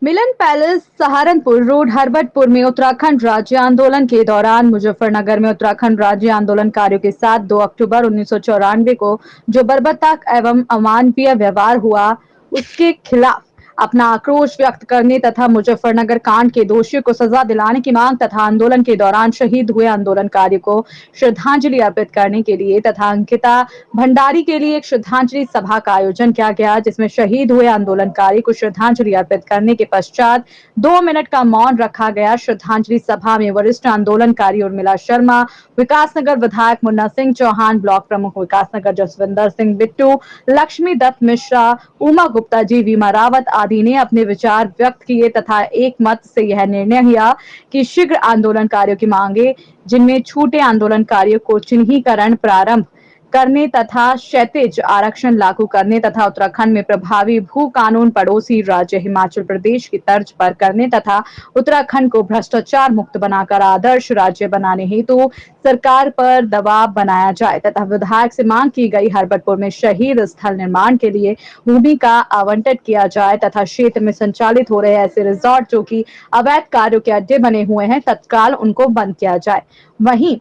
मिलन palace Saharanpur road Herbertpur में उत्तराखंड राज्य आंदोलन के दौरान मुजफ्फरनगर में उत्तराखंड राज्य आंदोलनकारियों के साथ 2 अक्टूबर 1994 को जो बर्बरता एवं अमानवीय व्यवहार हुआ उसके खिलाफ अपना आक्रोश व्यक्त करने तथा मुजफ्फरनगर कांड के दोषियों को सजा दिलाने की मांग तथा आंदोलन के दौरान शहीद हुए आंदोलनकारियों को श्रद्धांजलि अर्पित करने के लिए तथा अंकिता भंडारी के लिए एक श्रद्धांजलि सभा का आयोजन किया गया, जिसमें शहीद हुए आंदोलनकारी को श्रद्धांजलि अर्पित करने के पश्चात 2 मिनट का मौन रखा गया। श्रद्धांजलि सभा में वरिष्ठ आंदोलनकारी उर्मिला शर्मा, विकासनगर विधायक मुन्ना सिंह चौहान, ब्लॉक प्रमुख विकासनगर जसविंदर सिंह बिट्टू, लक्ष्मी दत्त मिश्रा, उमा गुप्ता जी, वीमा रावत आदि ने अपने विचार व्यक्त किए तथा एक मत से यह निर्णय हुआ कि शीघ्र आंदोलनकारियों की मांगे, जिनमें छूटे आंदोलनकारियों को चिन्हीकरण प्रारंभ करने तथा क्षैतिज आरक्षण लागू करने तथा उत्तराखंड में प्रभावी भू कानून पड़ोसी राज्य हिमाचल प्रदेश की तर्ज पर करने तथा उत्तराखंड को भ्रष्टाचार मुक्त बनाकर आदर्श राज्य बनाने हेतु सरकार पर दबाव बनाया जाए तथा विधायक से मांग की गई हरबटपुर में शहीद स्थल निर्माण के लिए भूमि का आवंटन किया जाए तथा क्षेत्र में संचालित हो रहे ऐसे रिजॉर्ट जो कि अवैध कार्यों के अड्डे बने हुए हैं तत्काल उनको बंद किया जाए। वहीं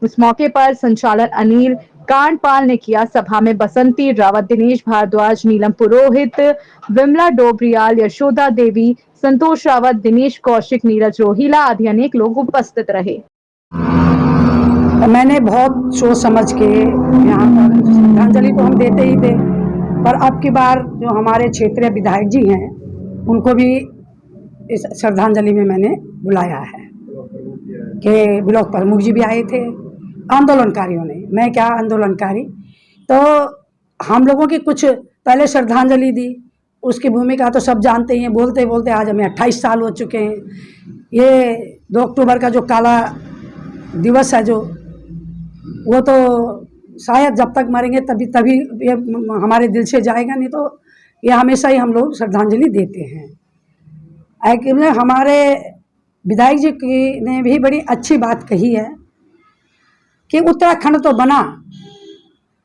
इस मौके पर संचालक अनिल कांडपाल ने किया। सभा में बसंती रावत, दिनेश भारद्वाज, नीलम पुरोहित, विमला डोबरियाल, यशोदा देवी, संतोष रावत, दिनेश कौशिक, नीरज रोहिला आदि अनेक लोग उपस्थित रहे। मैंने बहुत सोच समझ के यहाँ पर श्रद्धांजलि तो हम देते ही थे, पर अब की बार जो हमारे क्षेत्रीय विधायक जी हैं उनको भी इस श्रद्धांजलि में मैंने बुलाया है कि ब्लॉक प्रमुख जी भी आए थे, आंदोलनकारियों ने, मैं क्या आंदोलनकारी, तो हम लोगों की कुछ पहले श्रद्धांजलि दी। उसकी भूमिका तो सब जानते ही हैं, बोलते बोलते आज हमें 28 साल हो चुके हैं। ये 2 अक्टूबर का जो काला दिवस है जो, वो तो शायद जब तक मरेंगे तभी ये हमारे दिल से जाएगा, नहीं तो ये हमेशा ही हम लोग श्रद्धांजलि देते हैं। एक्चुअली हमारे विधायक जी की ने भी बड़ी अच्छी बात कही है कि उत्तराखंड तो बना,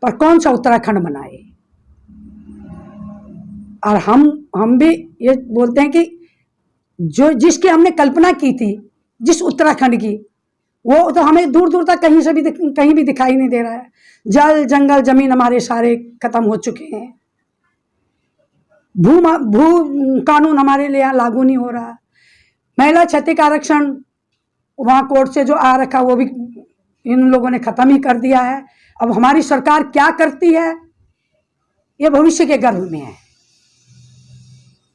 पर कौन सा उत्तराखंड बनाए। और हम भी ये बोलते हैं कि जो जिसकी हमने कल्पना की थी, जिस उत्तराखंड की, वो तो हमें दूर दूर तक कहीं भी दिखाई नहीं दे रहा है। जल जंगल जमीन हमारे सारे खत्म हो चुके हैं। भू कानून हमारे लिए यहाँ लागू नहीं हो रहा। महिला क्षैतिज आरक्षण वहाँ कोर्ट से जो आ रखा वो भी इन लोगों ने खत्म ही कर दिया है। अब हमारी सरकार क्या करती है ये भविष्य के गर्भ में है।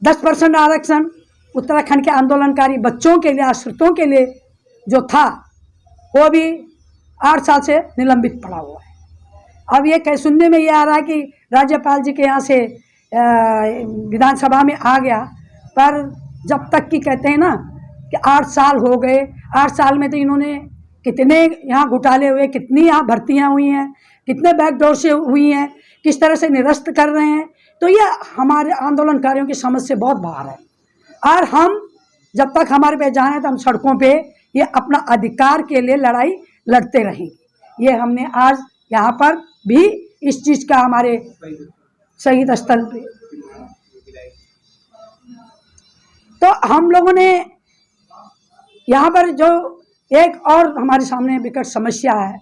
10% आरक्षण उत्तराखंड के आंदोलनकारी बच्चों के लिए, आश्रितों के लिए जो था, वो भी 8 साल से निलंबित पड़ा हुआ है। अब ये सुनने में ये आ रहा है कि राज्यपाल जी के यहाँ से विधानसभा में आ गया, पर जब तक कि कहते हैं ना कि 8 साल हो गए, 8 साल में तो इन्होंने कितने यहाँ घोटाले हुए, कितनी यहाँ भर्तियाँ हुई हैं, कितने बैकडोर से हुई हैं, किस तरह से निरस्त कर रहे हैं। तो ये हमारे आंदोलनकारियों की समझ से बहुत बाहर है। और हम जब तक हमारे पे जाना है तो हम सड़कों पे ये अपना अधिकार के लिए लड़ाई लड़ते रहेंगे। ये हमने आज यहाँ पर भी इस चीज़ का हमारे शहीद स्थल पे, तो हम लोगों ने यहाँ पर जो एक और हमारे सामने विकट समस्या है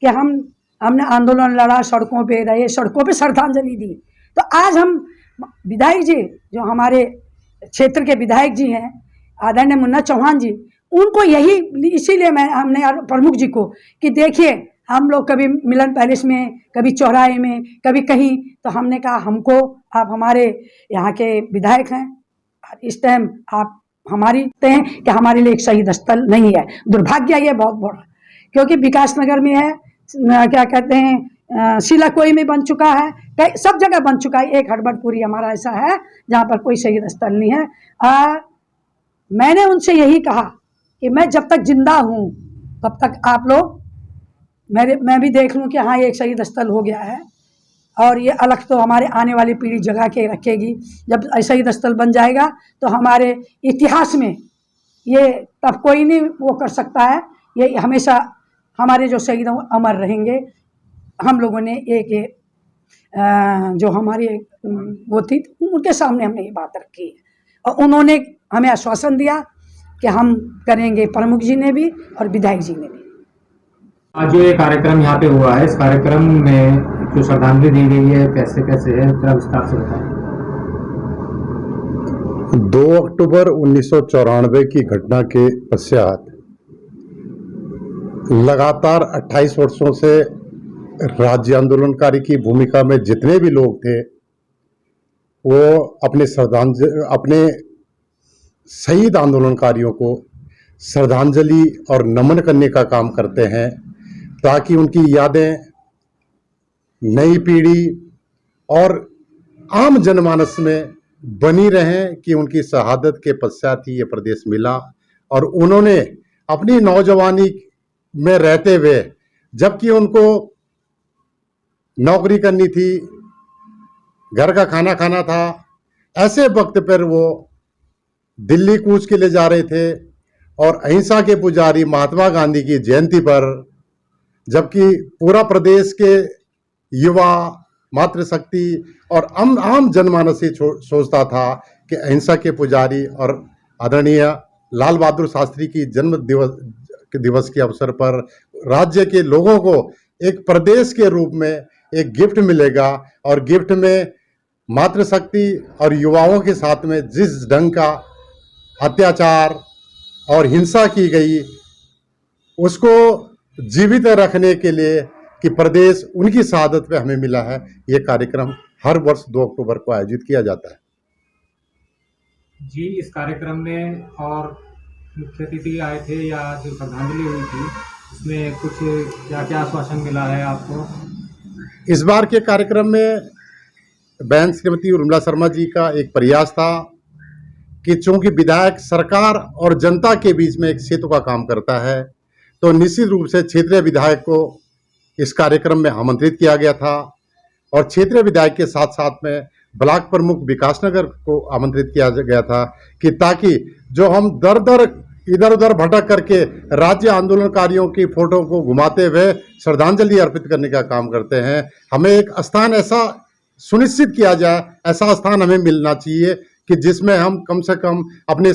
कि हमने आंदोलन लड़ा, सड़कों पे रहे, सड़कों पे श्रद्धांजलि दी। तो आज हम विधायक जी, जो हमारे क्षेत्र के विधायक जी हैं, आदरणीय मुन्ना चौहान जी, उनको यही इसीलिए हमने प्रमुख जी को कि देखिए हम लोग कभी मिलन पैलेस में, कभी चौराहे में, कभी कहीं, तो हमने कहा हमको, आप हमारे यहाँ के विधायक हैं, इस टाइम आप हमारी हैं कि हमारे लिए एक शहीद स्थल नहीं है। दुर्भाग्य ये बहुत बड़ा, क्योंकि विकासनगर में है, क्या कहते हैं, सिलाकोई में बन चुका है, सब जगह बन चुका है। एक हरबटपुरी हमारा ऐसा है जहाँ पर कोई शहीद स्थल नहीं है। मैंने उनसे यही कहा कि मैं जब तक जिंदा हूँ तब तक आप लोग मैं भी देख लूँ कि हाँ ये एक शहीद स्थल हो गया है, और ये अलग तो हमारे आने वाली पीढ़ी जगह के रखेगी। जब शहीद स्थल बन जाएगा तो हमारे इतिहास में ये तब कोई नहीं वो कर सकता है, ये हमेशा हमारे जो शहीद अमर रहेंगे। हम लोगों ने जो हमारी वो थी, उनके सामने हमने ये बात रखी है। और उन्होंने हमें आश्वासन दिया कि हम करेंगे, प्रमुख जी ने भी और विधायक जी ने भी। आज जो ये कार्यक्रम यहाँ पे हुआ है, इस कार्यक्रम में जो श्रद्धांजलि दी गई है कैसे कैसे है, थोड़ा विस्तार से बताएं। 2 अक्टूबर 1994 की घटना के पश्चात लगातार 28 वर्षों से राज्य आंदोलनकारी की भूमिका में जितने भी लोग थे वो अपने शहीद आंदोलनकारियों को श्रद्धांजलि और नमन करने का काम करते हैं, ताकि उनकी यादें नई पीढ़ी और आम जनमानस में बनी रहें कि उनकी शहादत के पश्चात ही ये प्रदेश मिला और उन्होंने अपनी नौजवानी में रहते हुए, जबकि उनको नौकरी करनी थी, घर का खाना खाना था, ऐसे वक्त पर वो दिल्ली कूच के लिए जा रहे थे और अहिंसा के पुजारी महात्मा गांधी की जयंती पर, जबकि पूरा प्रदेश के युवा, मातृशक्ति और आम जनमानस ही सोचता था कि अहिंसा के पुजारी और आदरणीय लाल बहादुर शास्त्री की जन्म दिवस के अवसर पर राज्य के लोगों को एक प्रदेश के रूप में एक गिफ्ट मिलेगा और गिफ्ट में मातृशक्ति और युवाओं के साथ में जिस ढंग का अत्याचार और हिंसा की गई उसको जीवित रखने के लिए कि प्रदेश उनकी शहादत पे हमें मिला है, ये कार्यक्रम हर वर्ष 2 अक्टूबर को आयोजित किया जाता है। जी, इस कार्यक्रम में और मुख्य अतिथि आए थे या जो श्रद्धांजलि हुई थी उसमें कुछ क्या क्या आश्वासन मिला है आपको? इस बार के कार्यक्रम में बहन श्रीमती उर्मिला शर्मा जी का एक प्रयास था कि चूंकि विधायक सरकार और जनता के बीच में एक सेतु का काम करता है, तो निश्चित रूप से क्षेत्रीय विधायक को इस कार्यक्रम में आमंत्रित किया गया था और क्षेत्रीय विधायक के साथ साथ में ब्लॉक प्रमुख विकासनगर को आमंत्रित किया गया था कि ताकि जो हम इधर उधर भटक करके राज्य आंदोलनकारियों की फोटो को घुमाते हुए श्रद्धांजलि अर्पित करने का काम करते हैं, हमें एक स्थान ऐसा सुनिश्चित किया जाए, ऐसा स्थान हमें मिलना चाहिए कि जिसमें हम कम से कम अपने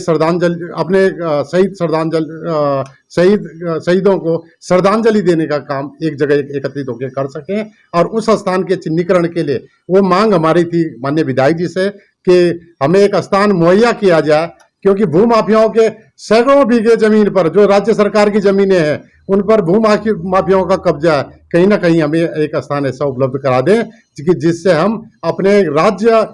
शहीदों को श्रद्धांजलि देने का काम एक जगह एकत्रित होकर कर सकें। और उस स्थान के चिन्हीकरण के लिए वो मांग हमारी थी माननीय विधायक जी से कि हमें एक स्थान मुहैया किया जाए, क्योंकि भूमाफियाओं के सैकड़ों बीघे जमीन पर जो राज्य सरकार की जमीनें हैं उन पर भूमाफियाओं का कब्जा है, कहीं ना कहीं हमें एक स्थान ऐसा उपलब्ध करा दें कि जिससे हम अपने राज्य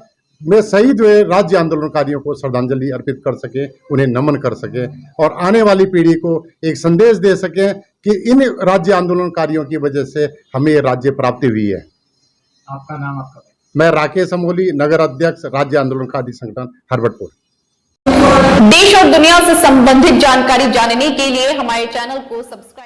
में शहीद हुए राज्य आंदोलनकारियों को श्रद्धांजलि अर्पित कर सके, उन्हें नमन कर सके और आने वाली पीढ़ी को एक संदेश दे सके कि इन राज्य आंदोलनकारियों की वजह से हमें ये राज्य प्राप्ति हुई है। आपका नाम? आपका? मैं राकेश अमोली, नगर अध्यक्ष राज्य आंदोलनकारी संगठन हरबटपुर। देश और दुनिया से संबंधित जानकारी जानने के लिए हमारे चैनल को सब्सक्राइब